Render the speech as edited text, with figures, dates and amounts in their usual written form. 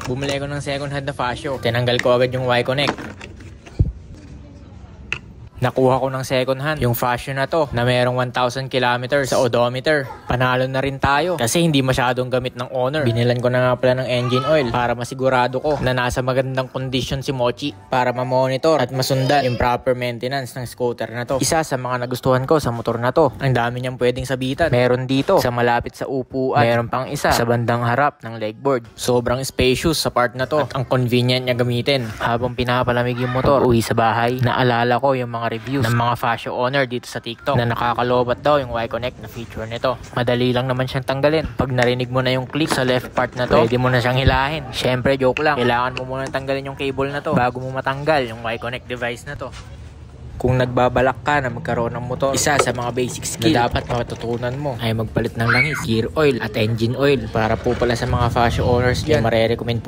Bumili ko ng second hand na Fasio. Tinanggal ko agad yung Y-Connect. Nakuha ko ng second hand yung Fasio na to na merong 1,000 kilometers sa odometer. Panalo na rin tayo kasi hindi masyadong gamit ng owner. Binilan ko na nga pala ng engine oil para masigurado ko na nasa magandang kondisyon si Mochi para ma-monitor at masundan yung proper maintenance ng scooter na to. Isa sa mga nagustuhan ko sa motor na to, ang dami niyang pwedeng sabitan. Meron dito sa malapit sa upuan. Meron pang isa sa bandang harap ng legboard. Sobrang spacious sa part na to at ang convenient niya gamitin. Habang pinapalamig yung motor uwi sa bahay, naalala ko yung mga reviews ng mga Fasio owner dito sa TikTok na nakakalobat daw yung Y-Connect na feature nito. Madali lang naman siyang tanggalin. Pag narinig mo na yung click sa left part na to, pwede mo na siyang hilahin. Syempre, joke lang. Kailangan mo muna tanggalin yung cable na to bago mo matanggal yung Y-Connect device na to. Kung nagbabalak ka na magkaroon ng motor, isa sa mga basic skill na dapat matutunan mo ay magpalit ng langis, gear oil at engine oil. Para po pala sa mga Fasio owners dyan, marerecommend